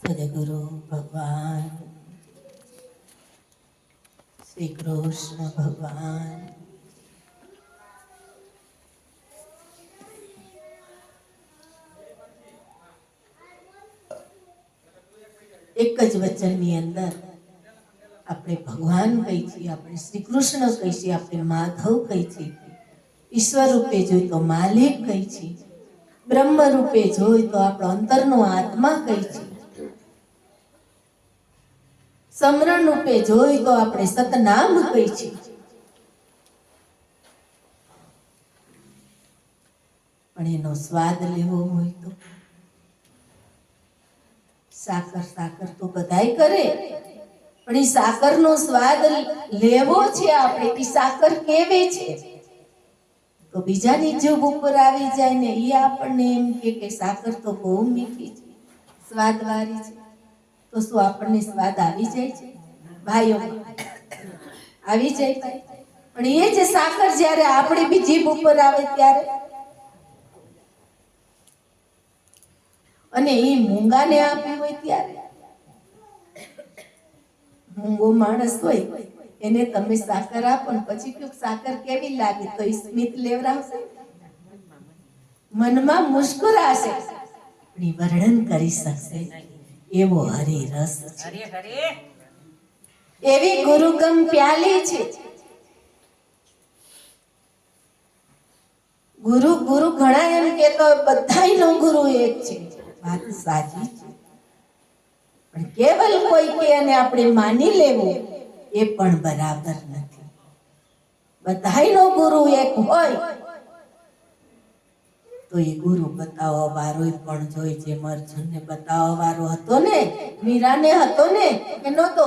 સદગુરુ ભગવાન શ્રી કૃષ્ણ ભગવાન એક જ વચનની અંદર આપણે ભગવાન કહી છીએ, આપણે શ્રી કૃષ્ણ કહી છીએ, આપણે માધવ કહી છીએ, ઈશ્વર રૂપે જોઈ તો માલિક કહી છીએ, બ્રહ્મ રૂપે જોઈ તો આપણો અંતરનો આત્મા કહી છીએ, સમરણ રૂપે જોઈ તો આપણે સતનામ કહી છીએ. પણ એનો સ્વાદ લેવો હોય તો સાકર સાકર તો બધાય કરે, પણ એ સાકરનો સ્વાદ લેવો છે આપણે, એ સાકર કેવી છે તો બીજાની જીભ ઉપર આવી જાય ને એ આપણને એમ કે સાકર તો બહુ મીઠી છે, સ્વાદવાળી છે, તો શું આપણને સ્વાદ આવી જાય છે ભાઈઓ? આવી જાય ભાઈ. પણ એ જે સાકર જ્યારે આપણી બી જીભ ઉપર આવે ત્યારે, અને એ મૂંગાને આપી હોય ત્યારે, મૂંગો માણસ હોય એને તમે સાકર આપો ને પછી કયો સાકર કેવી લાગે તો એ સ્મિત લેવરાવશે, મનમાં મુસ્કુરાશે, પણ એ વર્ણન કરી શકશે એવો હરિરસ છે, એવી ગુરુગમ પ્યાલી છે. ગુરુ ગુરુ ઘણા એમ કેતો બધાયનો ગુરુ એક છે, વાત સાચી છે, પણ કેવલ કોઈ કે અને આપણે માની લેવું એ પણ બરાબર નથી. બધાયનો ગુરુ એક હોય તો એ ગુરુ બતાવવા વાળો પણ જોઈ, જેમ અર્જુનને બતાવવા વાળો હતો ને, મીરાને હતો ને કે નહોતો?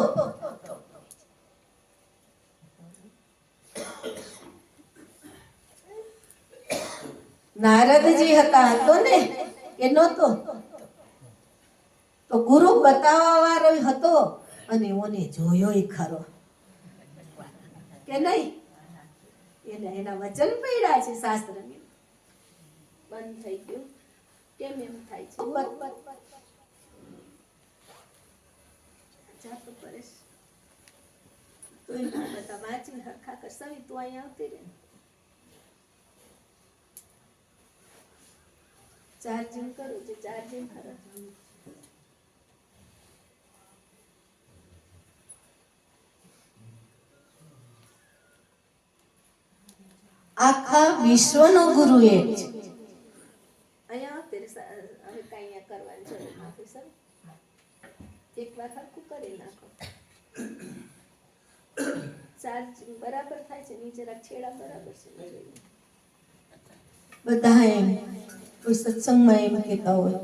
નારદજી હતા, હતો ને કે નહોતો? તો ગુરુ બતાવવા વાળો હતો અને ઓને જોયો ખરો કે નહીં? એના વચન પડ્યા છે શાસ્ત્રની. બંધ થઈ ગયું કેમ એમ થાય છે? જાતો પરેશ તો બધા વાંચી હરખા કર. સવી તું અહીંયા આવતી રહે, ચાર્જિંગ કરું છે, ચાર્જિંગ ખરા આખા વિશ્વનો ગુરુ એક છે. અહીંયા હવે કઈ અહીંયા કરવાની જરૂર નથી સર, એક વાર હરખું કરી નાખો. ચાર્જ બરાબર થાય છે, નીચે છેડા બરાબર છે. બધા એમ કોઈ સત્સંગમાં એમ કહેતા હોય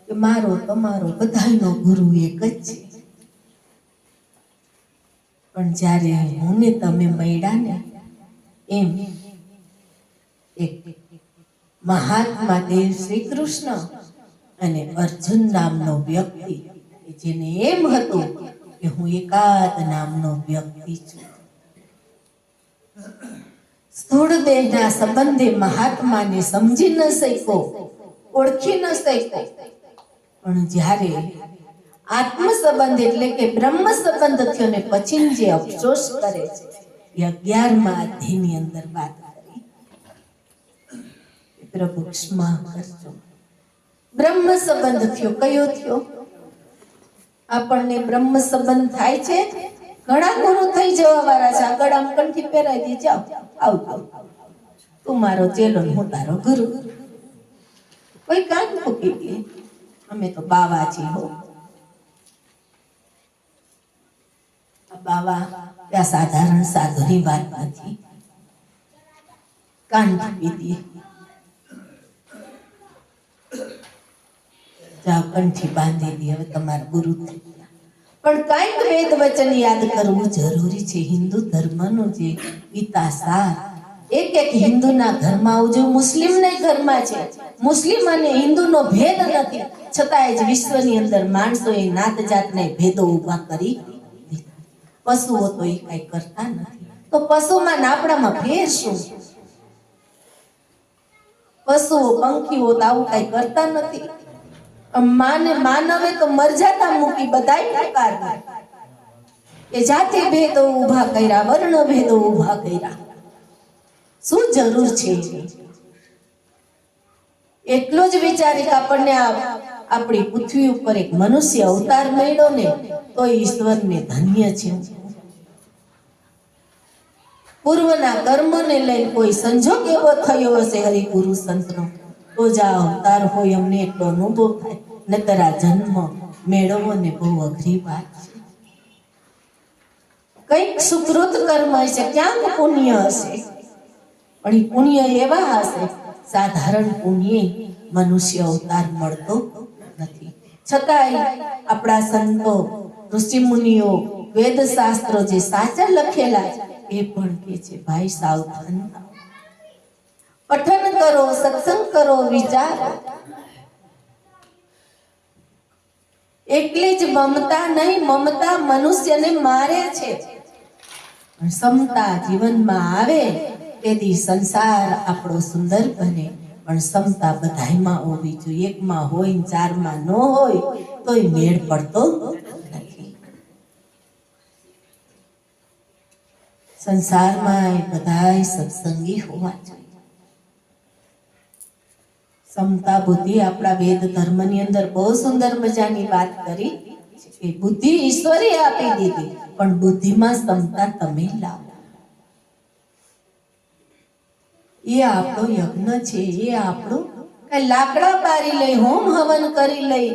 કે મારો તમારો બધાનો ગુરુ એક જ છે, પણ જ્યારે હું ને તમે મળ્યા ને એમ એક મહાત્મા દેવ શ્રી કૃષ્ણ અને અર્જુન નામનો વ્યક્તિ, જેને એમ હતું કે હું એકાદ નામનો વ્યક્તિ છું. સ્થૂળ દેહના સંબંધે મહાત્માને સમજી ન શક્યો, ઓળખી ન શક્યો, પણ જ્યારે આત્મ સંબંધ એટલે કે બ્રહ્મ સંબંધ થયો ને પછી જે અફસોસ કરે છે એ 11મા અધ્યાયની અંદર વાત કરી. પ્રભુ ક્ષમા કરજો. બ્રહ્મ સંબંધ થયો, કયો થયો? આપણને બ્રહ્મ સંબંધ થાય છે. ઘણા ગુરુ થઈ જવા વાળા છે, આગળ આમ કંઠી પહેરાઈ દી, જાઓ આવતો, તું મારો ચેલો હું તારો ગુરુ. કોઈ કાન ફૂકી દે, અમે તો બાવા છીએ હો. બાવા ત્યાં સાધારણ સાધુની વાત નથી, કાન ફૂકી દે, જાઓ કંઠી બાંધી દે, હવે તમારા ગુરુ થઈ ગયા. પણ કાંઈક વેદ વચન યાદ કરવું જરૂરી છે. હિન્દુ ધર્મનો જે ગીતા સાર એક એક હિન્દુના ઘરમાં આવજો, મુસ્લિમના ઘરમાં છે. મુસ્લિમ અને હિન્દુનો ભેદ નથી, છતાંય જ વિશ્વની અંદર માણસોએ નાત જાતને ભેદો ઊભા કરી દીધા. પશુઓ તો એ કઈ કરતા નથી, તો પશુમાં આપણામાં ફેર શું? પશુઓ પંખીઓ તો આવું કઈ કરતા નથી. માનવે તો મરજાતા મૂકી બધાય પ્રકારના એ જાતિ ભેદો ઊભા કર્યા, વર્ણ ભેદો ઊભા કર્યા. શું જરૂર છે? એટલો જ વિચારે કે આપણને આપણી પૃથ્વી ઉપર એક મનુષ્ય અવતાર મળ્યો ને તો ઈશ્વરને ધન્ય છે. પૂર્વના કર્મને લઈને કોઈ સંજોગ એવો થયો હશે હરિગુરુ સંતનો તો જ આ અવતાર હોય અમને એટલો અનુભવ થાય. નતર આ જન્મ મેળવવો ને બહુ અઘરી વાત છે. કંઈક સુકૃત કર્મ હશે, ક્યાંક પુણ્ય હશે, પણ એ પુણ્ય એવા હશે સાધારણ પુણ્ય મનુષ્ય અવતાર મળતો નથી. છતાંય આપણા સંતો ઋષિ મુનિઓ વેદ શાસ્ત્રો જે સાચા લખેલા છે એ પણ કે છે ભાઈ સાવધાન થાઓ, પઠન કરો, સત્સંગ કરો, વિચારો. એટલી જ મમતા નહીં, મમતા મનુષ્યને મારે છે. સમતા જીવનમાં આવે તેથી સંસાર આપણો સુંદર બને. પણ સમતા બધાયમાં હોવી જોઈએ. એકમાં હોય ને ચારમાં ન હોય તોય મેળ પડતો નથી. સંસારમાં બધાય સત્સંગી હોવા જોઈએ. સમતા બુદ્ધિ આપણા વેદ ધર્મની અંદર બહુ સુંદર મજાની વાત કરી કે બુદ્ધિ ઈશ્વરે આપી દીધી, પણ બુદ્ધિમાં સમતા તમે લાવો. એ આપણો યજ્ઞ છે. એ આપણું કઈ લાકડા બારી લઈ, હોમ હવન કરી લઈ,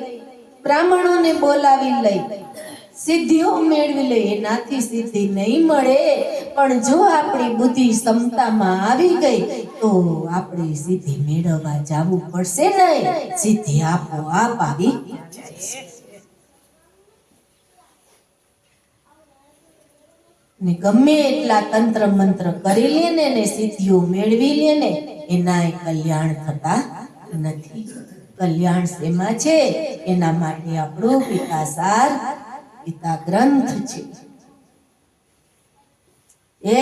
બ્રાહ્મણોને બોલાવી લઈ, સિદ્ધિઓ મેળવી લઈ, એનાથી સિદ્ધિ નહીં મળે. પણ જો આપણી બુદ્ધિ સમતામાં આવી ગઈ તો આપણે સિદ્ધિ મેળવવા જવું પડશે નહીં, સિદ્ધિ આપોઆપ આવી જશે. ને ગમે એટલા તંત્ર મંત્ર કરી લે ને સિદ્ધિઓ મેળવી લે ને એનાય કલ્યાણ થતા નથી. કલ્યાણ શેમાં છે? એના માટે આપણું પિતાસાર, પિતા ગ્રંથ છે. એ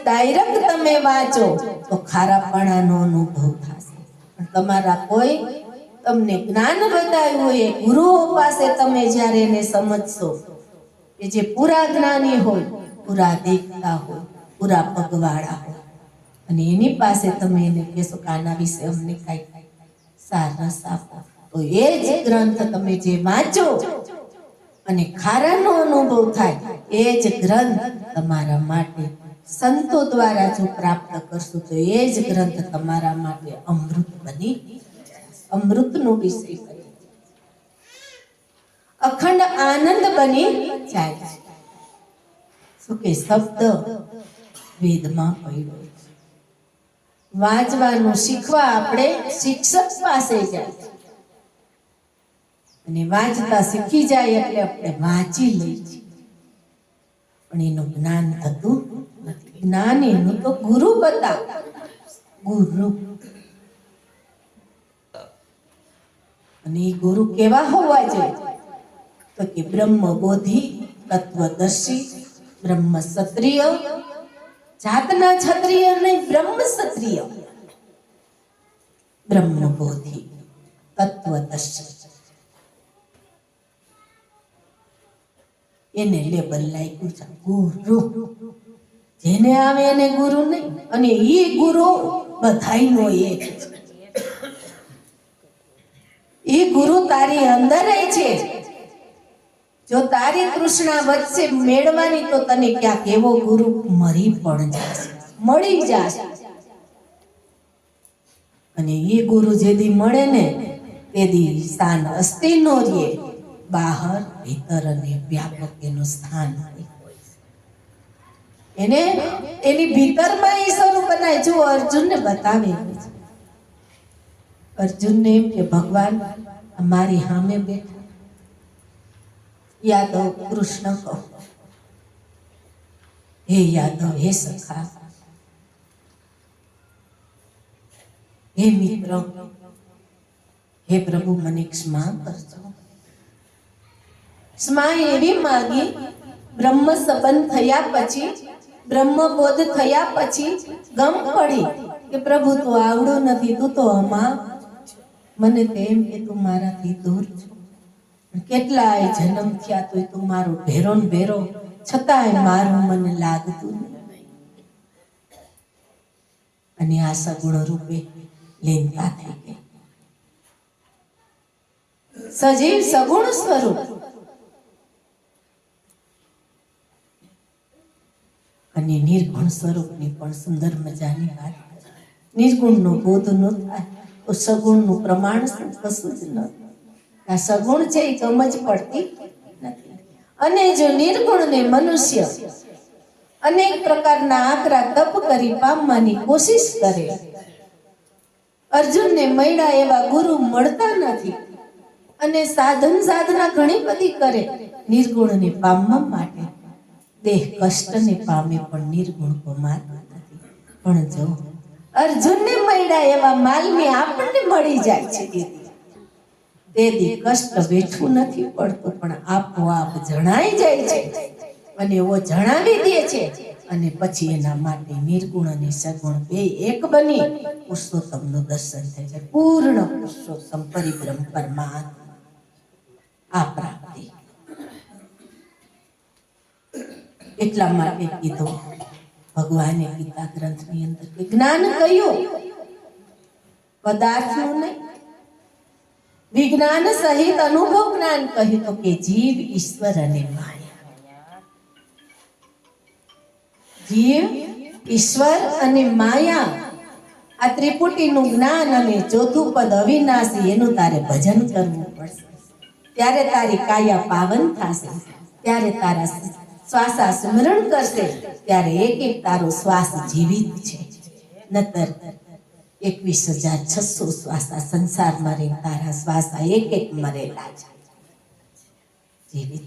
ડાયરેક્ટ તમે વાંચો તો ખારાપણાનો અનુભવ થશે. પણ તમારા કોઈ તમને જ્ઞાન બતાવ્યું હોય, ગુરુઓ પાસે તમે જ્યારે એને સમજશો કે જે પૂરા જ્ઞાની હોય, પૂરા દેખતા હોય, પૂરા પગવાળા હોય, અને એની પાસે તમે એને કહેશો કે આના વિશે અમને કઈ સારસ આપો, તો એ જ ગ્રંથ તમે જે વાંચો અને ખારાનો અનુભવ થાય એ જ ગ્રંથ તમારા માટે સંતો દ્વારા જો પ્રાપ્ત કરશો તો એ જ ગ્રંથ તમારા માટે અમૃત બની, અમૃતનો વિષય બની, અખંડ આનંદ બની જાય છે. શું કે શબ્દ વેદમાં પડ્યો છે. વાંચવાનું શીખવા આપણે શિક્ષક પાસે જાય અને વાંચતા શીખી જાય એટલે આપણે વાંચી લઈએ છીએ, પણ એનું જ્ઞાન થતું નથી. જ્ઞાન એનું તો ગુરુ બતાવ, ગુરુ. અને એ ગુરુ કેવા હોવા જોઈએ? તો કે બ્રહ્મ બોધિ, તત્વદર્શી, બ્રહ્મ ક્ષત્રિય, જાતના ક્ષત્રિય નહીં, બ્રહ્મ ક્ષત્રિય, બ્રહ્મ બોધિ, તત્વદર્શી. એને લેબલ લાગ્યું છે ગુરુ. જેને આવે એને ગુરુ નહીં, અને એ ગુરુ બધાયનો એક છે. એ ગુરુ તારી અંદર છે. જો તારી તૃષ્ણા વધશે મેળવાની તો તને ક્યાંક એવો ગુરુ મળી પણ જશે, મળી જશે. અને એ ગુરુ જેદી મળે ને તેદી સ્થાન અસ્તિ નો રે, બહાર ભીતર અને વ્યાપક એનું સ્થાન હોય. એને એની ભીતરમાં એ સ્વરૂપ બનાય. જો અર્જુનને બતાવે, અર્જુનને એમ કે ભગવાન મારી સામે બેઠા, યાદવ કૃષ્ણ કહો, હે યાદવ, હે સખા, હે મિત્ર, હે પ્રભુ મને ક્ષમા કરજો. ક્ષમા એવી માગી બ્રહ્મ સંબંધ થયા પછી, બ્રહ્મબોધ થયા પછી ગમ પડી કે પ્રભુ તું આવડો નથી, તું તો અમા. મને તો એમ કે તું મારાથી દૂર છો. કેટલાય જન્મ થયા તોય તું મારો ભેરો ને ભેરો, છતાંય મારું મને લાગતું નહીં. અને આ સગુણ રૂપે લીનતા થઈ ગઈ. સજીવ સગુણ સ્વરૂપ અને નિર્ગુણ સ્વરૂપની પણ સુંદર મજાની વાત. નિર્ગુણનો બોધ ન થાય તો સગુણનું પ્રમાણ કશું જ ન થાય. આ સગુણ છે એ સમજ પડતી નથી. અને જો નિર્ગુણને મનુષ્ય અનેક પ્રકારના આકરા તપ કરી પામવાની કોશિશ કરે, અર્જુનને મળ્યા એવા ગુરુ મળતા નથી, અને સાધન સાધના ઘણી બધી કરે નિર્ગુણને પામવા માટે, દેહ કષ્ટને પામે પણ નિર્ગુણ પામતા નથી. પણ જો અર્જુનને મળ્યા એવા માલને આપણને મળી જાય છે, તેથી કષ્ટ વેઠવું નથી પડતું, પણ આપોઆપ જણાઈ જાય છે. અને એવો જણાવી દે છે. અને પછી એના માટે નિર્ગુણ અને સગુણ બે એક બની પુરુષોત્તમનું દર્શન થાય છે. પૂર્ણ પુરુષોત્તમ પરિબ્રહ્મ પરમાત્મા આ પ્રાપ્તિ. એટલા માટે કીધું ભગવાને ગીતા ગ્રંથની અંદર કે જ્ઞાન કયું પદાર્થનું નહીં, વિજ્ઞાન સહિત અનુભવ જ્ઞાન કહ્યું તો કે જીવ, ઈશ્વર અને માયા. જીવ, ઈશ્વર અને માયા, આ ત્રિપુટીનું જ્ઞાન. અને ચોથું પદ અવિનાશી, એનું તારે ભજન કરવું પડશે. ત્યારે તારી કાયા પાવન થશે, ત્યારે તારા શ્વાસા સ્મરણ કરશે, ત્યારે એક એક તારો શ્વાસ જીવિત છે. નતર 21,600 શ્વાસા સંસારમાં રહી તારા શ્વાસા એક એક મરેલા છે, જીવિત